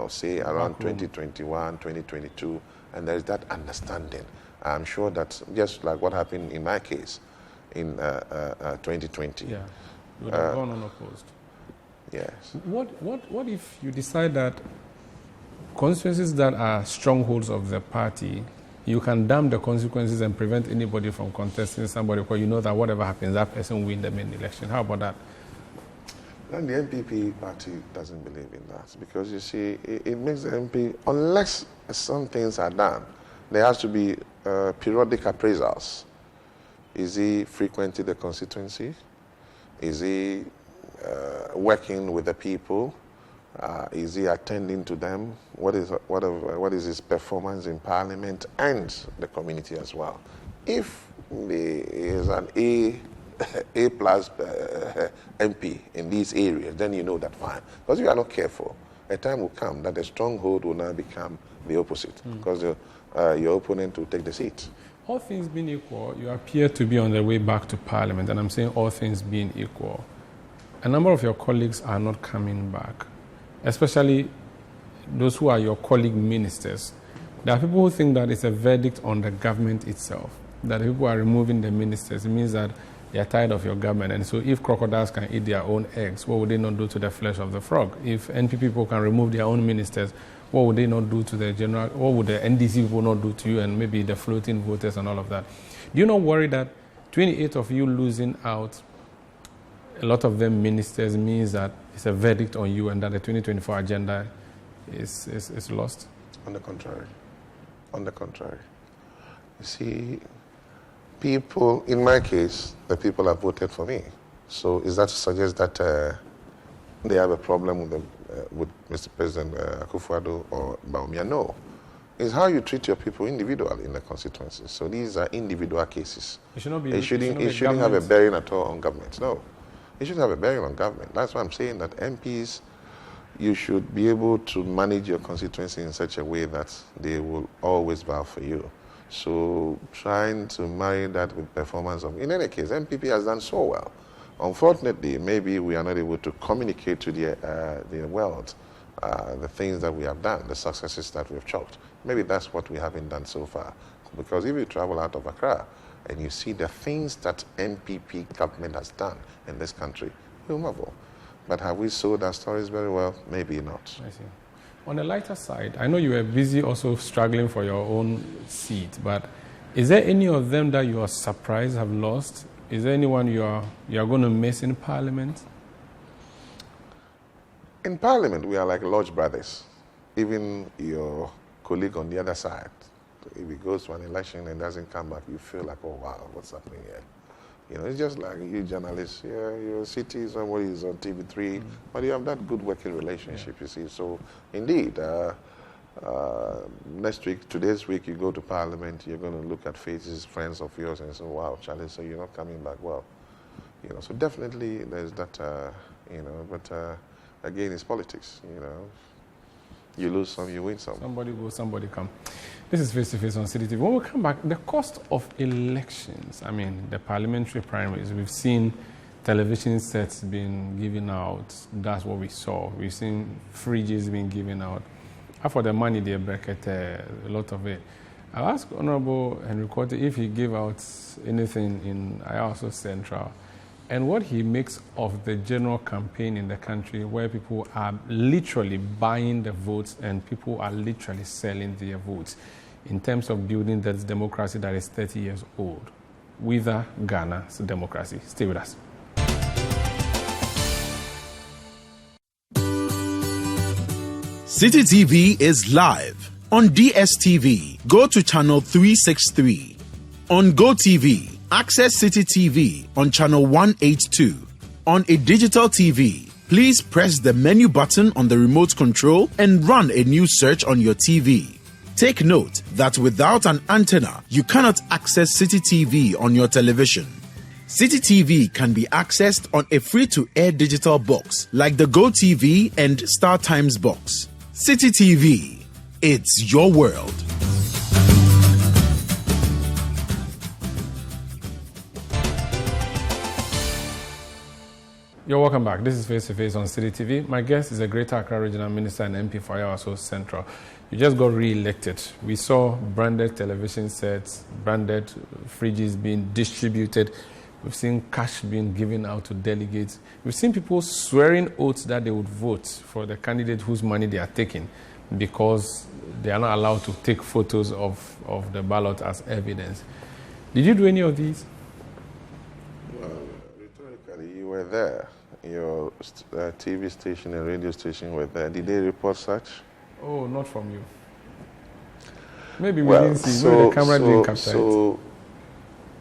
say around 2021, 2022, and there's that understanding, I'm sure that just like what happened in my case in 2020. Yeah, you would have gone unopposed. Yes. What if you decide that constituencies that are strongholds of the party, you can damn the consequences and prevent anybody from contesting somebody because you know that whatever happens, that person will win the main election? How about that? And the NPP party doesn't believe in that, because you see, it makes the MP, unless some things are done, there has to be periodic appraisals. Is he frequenting the constituency? Is he working with the people? Is he attending to them? What is his performance in Parliament and the community as well? If he is an A plus MP in these areas, then you know that fine. Because if you are not careful, a time will come that the stronghold will now become the opposite, because your opponent will take the seat. All things being equal, you appear to be on the way back to Parliament, and I'm saying all things being equal. A number of your colleagues are not coming back, especially those who are your colleague ministers. There are people who think that it's a verdict on the government itself, that people are removing the ministers. It means that they are tired of your government. And so if crocodiles can eat their own eggs, what would they not do to the flesh of the frog? If NP people can remove their own ministers, what would they not do to the general? What would the NDC people not do to you and maybe the floating voters and all of that? Do you not worry that 28 of you losing out, a lot of them ministers, means that it's a verdict on you and that the 2024 agenda is lost? On the contrary. On the contrary. You see, people, in my case, the people have voted for me. So is that to suggest that they have a problem with Mr. President Akufo-Addo or Bawumia? No. It's how you treat your people individually in the constituency. So these are individual cases. It shouldn't have a bearing at all on government. No. It shouldn't have a bearing on government. That's why I'm saying that MPs, you should be able to manage your constituency in such a way that they will always vote for you. So trying to marry that with performance of, in any case, MPP has done so well. Unfortunately, maybe we are not able to communicate to the world the things that we have done, the successes that we've chalked. Maybe that's what we haven't done so far. Because if you travel out of Accra and you see the things that MPP government has done in this country, you'll marvel. But have we sold our stories very well? Maybe not. I see. On the lighter side, I know you were busy also struggling for your own seat, but is there any of them that you are surprised have lost? Is there anyone you are going to miss in Parliament? In Parliament, we are like lodge brothers. Even your colleague on the other side, if he goes to an election and doesn't come back, you feel like, oh wow, what's happening here? You know, it's just like you journalists. Yeah, your city, somebody is on TV3, but you have that good working relationship, you see. So, indeed, next week, today's week, you go to Parliament, you're going to look at faces, friends of yours, and say, wow, Charlie, so you're not coming back. Well, you know, so definitely there's that, you know, but again, it's politics, you know. You lose some, you win some. Somebody go, somebody come. This is Face to Face on City TV. When we come back, the cost of elections, I mean, the parliamentary primaries, we've seen television sets being given out. That's what we saw. We've seen fridges being given out. Half of the money they bracket, a lot of it. I'll ask Honorable Henry Quartey if he gave out anything in Ayawaso Central and what he makes of the general campaign in the country where people are literally buying the votes and people are literally selling their votes in terms of building that democracy that is 30 years old. Wither Ghana's democracy. Stay with us. City TV is live on DSTV. Go to channel 363. On GoTV, access City TV on channel 182. On a digital TV, please press the menu button on the remote control and run a new search on your TV. Take note that without an antenna, you cannot access City TV on your television. City TV can be accessed on a free-to-air digital box like the GoTV and Star Times box. City TV, it's your world. You're welcome back. This is Face to Face on City TV. My guest is a Greater Accra Regional Minister and MP for Ayawaso Central. You just got re-elected. We saw branded television sets, branded fridges being distributed. We've seen cash being given out to delegates. We've seen people swearing oaths that they would vote for the candidate whose money they are taking because they are not allowed to take photos of the ballot as evidence. Did you do any of these? Well, rhetorically, you were there. Your TV station and radio station were there. Did they report such? Oh, not from you. Maybe we didn't see. Maybe the camera didn't capture it. So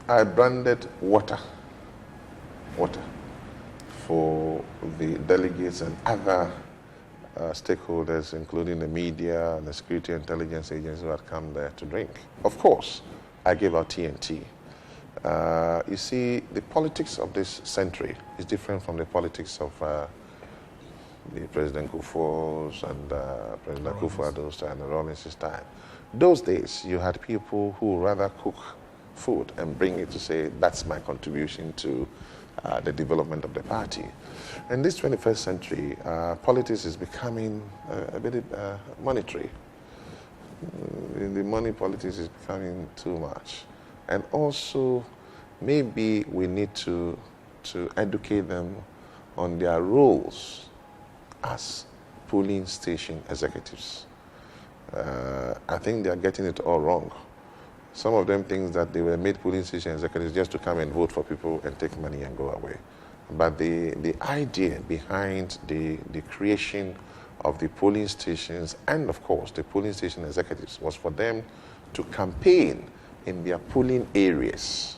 I branded water for the delegates and other stakeholders, including the media and the security intelligence agencies who had come there to drink. Of course, I gave out TNT. You see, the politics of this century is different from the politics of the President Kufuor's and President Akufo-Addo's and Rawlings' time. Those days, you had people who rather cook food and bring it to say, that's my contribution to the development of the party. In this 21st century, politics is becoming a bit monetary. The money politics is becoming too much. And also, maybe we need to educate them on their roles as polling station executives. I think they are getting it all wrong. Some of them think that they were made polling station executives just to come and vote for people and take money and go away. But the idea behind the creation of the polling stations and, of course, the polling station executives was for them to campaign in their polling areas.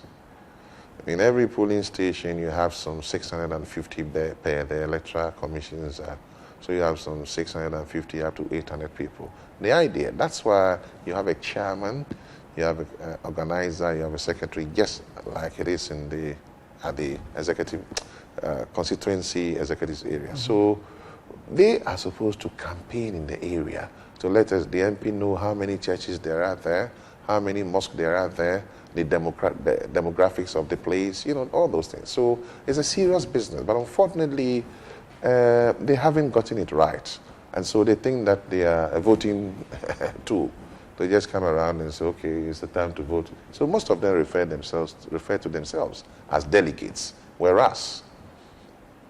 In every polling station, you have some 650 there per the electoral commissions. So you have some 650 up to 800 people. The idea, that's why you have a chairman, you have an organizer, you have a secretary, just like it is in the executive constituency executive area. Mm-hmm. So they are supposed to campaign in the area to let us, the MP, know how many churches there are there, how many mosques there are there, the demographics of the place, all those things. So it's a serious business, but unfortunately, they haven't gotten it right. And so they think that they are a voting tool. They just come around and say, okay, it's the time to vote. So most of them refer to themselves as delegates, whereas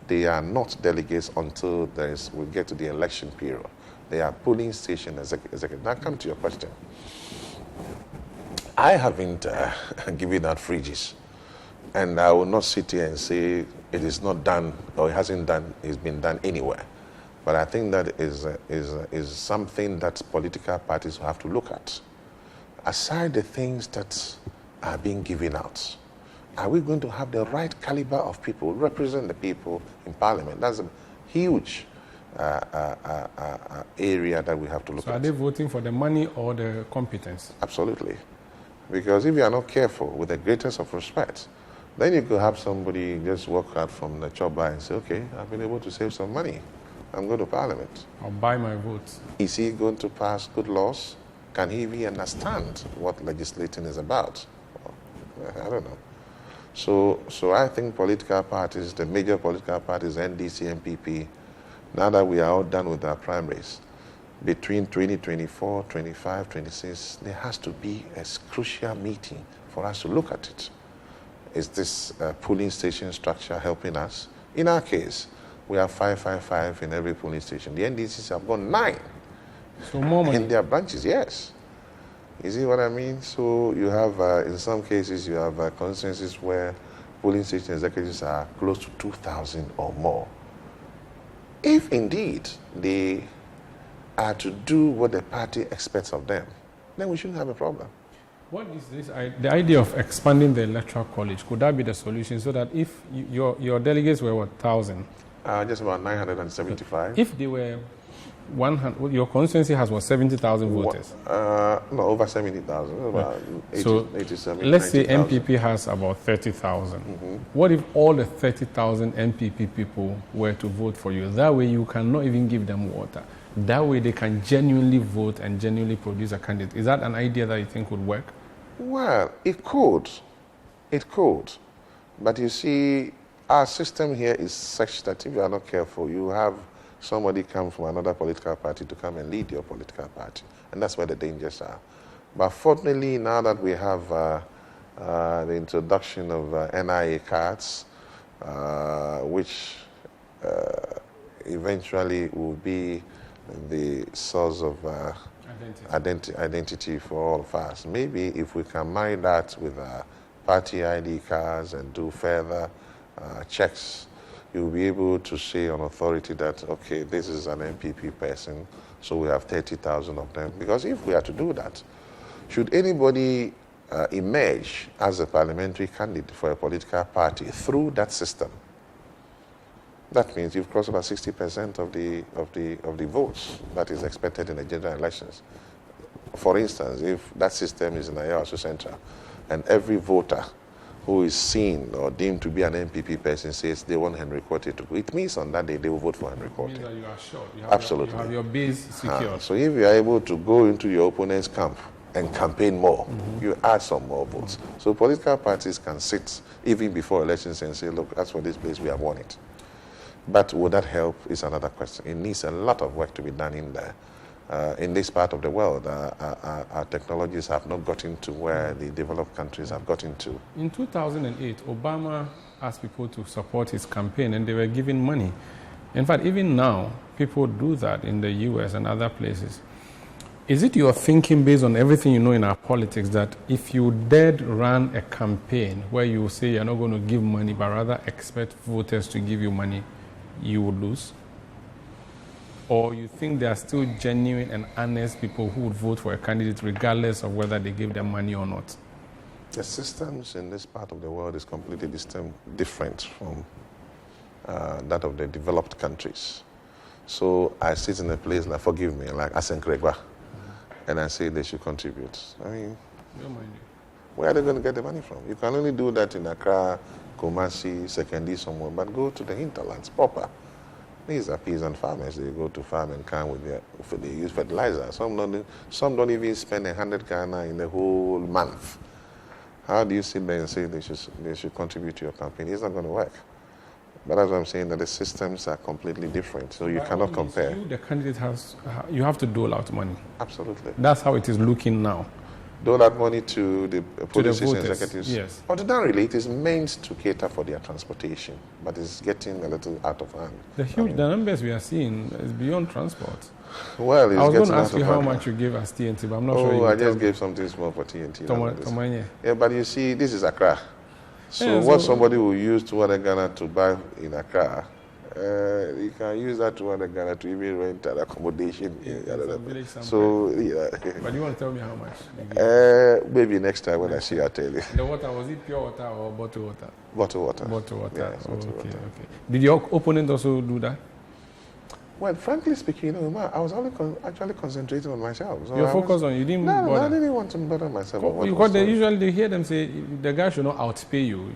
they are not delegates until we get to the election period. They are polling station executives. Now come to your question. I haven't given out fridges, and I will not sit here and say it is not done or it hasn't done. It's been done anywhere, but I think that is something that political parties will have to look at. Aside the things that are being given out, are we going to have the right caliber of people represent the people in Parliament? That's a huge area that we have to look at. So are they voting for the money or the competence? Absolutely. Because if you are not careful, with the greatest of respect, then you could have somebody just walk out from the chop bar and say, okay, I've been able to save some money. I'm going to Parliament. I'll buy my votes. Is he going to pass good laws? Can he even understand what legislating is about? I don't know. So I think political parties, the major political parties, NDC, NPP, now that we are all done with our primaries, between 2024, 25, 26, there has to be a crucial meeting for us to look at it. Is this polling station structure helping us? In our case, we have 555 in every polling station. The NDCs have got 9. So more money. In their branches, yes. You see what I mean? So you have, in some cases, you have constituencies where polling station executives are close to 2,000 or more. If indeed they are to do what the party expects of them, then we shouldn't have a problem. What is this? The idea of expanding the electoral college, could that be the solution so that if your delegates were, 1,000? Just about 975. If they were 100, your constituency has, 70,000 voters? No, over 70,000. About 80, so 87, let's 90, say MPP has about 30,000. What if all the 30,000 MPP people were to vote for you? That way you cannot even give them water. That way they can genuinely vote and genuinely produce a candidate. Is that an idea that you think would work? Well, it could. It could. But you see, our system here is such that if you are not careful, you have somebody come from another political party to come and lead your political party. And that's where the dangers are. But fortunately, now that we have the introduction of NIA cards, which eventually will be the source of identity for all of us. Maybe if we can marry that with party ID cards and do further checks, you'll be able to say on authority that, okay, this is an MPP person, so we have 30,000 of them. Because if we are to do that, should anybody emerge as a parliamentary candidate for a political party through that system, that means you've crossed about 60% of the votes that is expected in the general elections. For instance, if that system is in Ayawaso Central, and every voter who is seen or deemed to be an MPP person says they want Henry Quartey to go, it means on that day they will vote for Henry Quartey. It means that you are sure. Absolutely. You have your base secure. So if you are able to go into your opponent's camp and campaign more, you add some more votes. So political parties can sit even before elections and say, look, as for this place, we have won it. But would that help is another question. It needs a lot of work to be done in there. In this part of the world, our technologies have not gotten to where the developed countries have gotten to. In 2008, Obama asked people to support his campaign, and they were giving money. In fact, even now, people do that in the US and other places. Is it your thinking, based on everything you know in our politics, that if you dared run a campaign where you say you're not going to give money, but rather expect voters to give you money, you would lose? Or you think there are still genuine and honest people who would vote for a candidate regardless of whether they give them money or not? The systems in this part of the world is completely different from that of the developed countries. So I sit in a place like, forgive me, like Asenkregwa, and I say they should contribute. I mean, where are they going to get the money from? You can only do that in Accra, Kumasi, Sekondi, somewhere, but go to the hinterlands proper. These are peasant farmers. They go to farm and come they use fertilizer. Some don't even spend 100 Ghana in a whole month. How do you sit there and say they should contribute to your campaign? It's not going to work. But that's what I'm saying, that the systems are completely different, so you cannot compare. You, the candidate, you have to dole out money. Absolutely. That's how it is looking now. Dole out money to the police executives. Yes. Ordinarily, it is meant to cater for their transportation, but it's getting a little out of hand. The numbers we are seeing is beyond transport. Well, it's I was going to getting ask you how much you gave as TNT, but I'm not sure. I just gave something small for TNT. Tomanye. Yeah, but you see, this is Accra. So what somebody will use 200 Ghana to buy in Accra, you can use that 200 Ghana to even rent an accommodation. So, yeah. But you want to tell me how much? Maybe next time when I see you, I'll tell you. The water, was it pure water or bottled water? Bottled water. Bottled water. Yes, bottled water. Okay. Did your opponent also do that? Well, frankly speaking, I was only actually concentrating on myself. So you're focused on, you didn't bother? No, I didn't want to bother myself. Because they hear them say, the guy should not outpay you.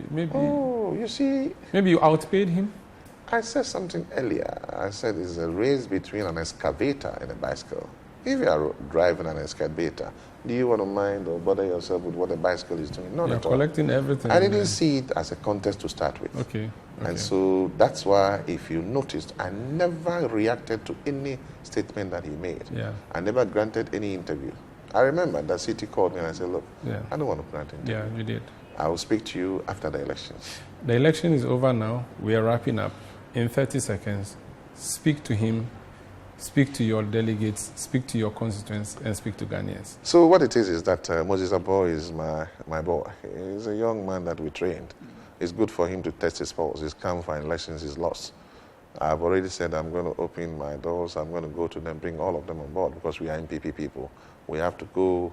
Maybe. Oh, you see. Maybe you outpaid him? I said something earlier. I said it's a race between an excavator and a bicycle. If you are driving an excavator, do you want to mind or bother yourself with what a bicycle is doing? Not You're at all. collecting everything. I didn't see it as a contest to start with. Okay. And so that's why, if you noticed, I never reacted to any statement that he made. Yeah. I never granted any interview. I remember the city called me and I said, look, Yeah. I don't want to grant interview. Yeah, you did. I will speak to you after the elections. The election is over now. We are wrapping up. In 30 seconds, speak to him, speak to your delegates, speak to your constituents, and speak to Ghanaians. So what it is that Moses Aboy is my boy. He's a young man that we trained. It's good for him to test his pulse. He's come for elections, he's lost. I've already said I'm going to open my doors. I'm going to go to them, bring all of them on board, because we are NPP people. We have to go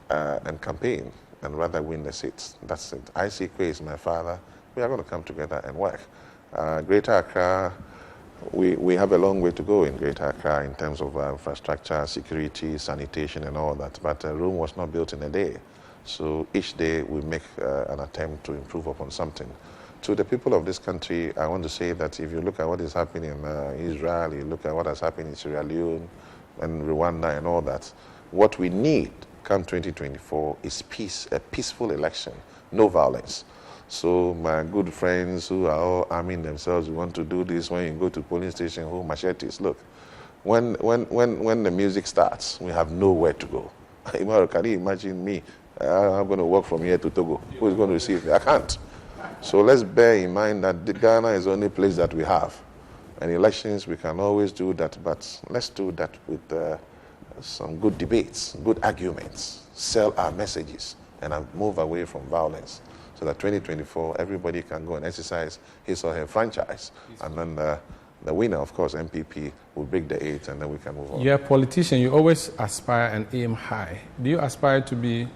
and campaign and rather win the seats. That's it. ICQ is my father. We are going to come together and work. Greater Accra, we have a long way to go in Greater Accra in terms of infrastructure, security, sanitation, and all that. But Rome was not built in a day. So each day we make an attempt to improve upon something. To the people of this country, I want to say that if you look at what is happening in Israel, you look at what has happened in Sierra Leone and Rwanda and all that, what we need come 2024 is peace, a peaceful election, no violence. So my good friends who are all arming themselves, we want to do this, when you go to polling station, hold machetes. Look, when the music starts, we have nowhere to go. Can you imagine me? I'm going to walk from here to Togo. Who is going to receive me? I can't. So let's bear in mind that Ghana is the only place that we have. And elections, we can always do that, but let's do that with some good debates, good arguments, sell our messages, and move away from violence, so that 2024, everybody can go and exercise his or her franchise. And then the winner, of course, MPP, will break the 8, and then we can move on. You're a politician. You always aspire and aim high. Do you aspire to be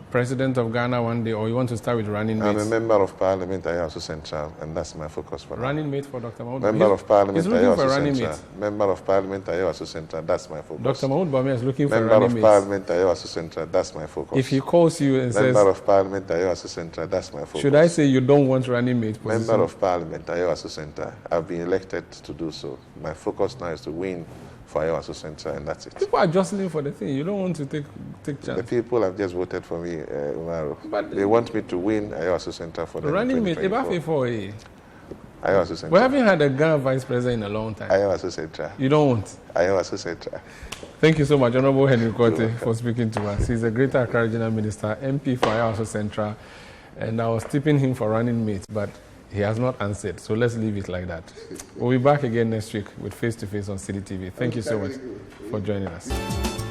president of Ghana one day, or you want to start with running mates? I'm a member of parliament, Ayawaso Central, and that's my focus for now. Running mate for Dr. Mahmoud? Member of parliament, Ayawaso Central. mate. Member of parliament, Ayawaso Central, that's my focus. Dr. Mahmoud Bawumia is looking for Member running of mates. parliament, Ayawaso Central, that's my focus. If he calls you and says, Member of parliament, Ayawaso Central, that's my focus. should I say you don't want running mate position? Member of parliament, Ayawaso Central, I've been elected to do so. My focus now is to win for Ayawaso Central, and that's it. People are jostling for the thing. You don't want to take chance. The people have just voted for me, Umaru. But they want me to win Ayawaso Central for the running mate, Ayawaso Central. We haven't had a Ghana vice president in a long time. Ayawaso Central. You don't want? Ayawaso Central. Thank you so much, Honorable Henry Quartey, for speaking to us. He's a Greater Accra Regional Minister, MP for Ayawaso Central, and I was tipping him for running mates, but he has not answered, so let's leave it like that. We'll be back again next week with Face to Face on City TV. Thank you so much for joining us.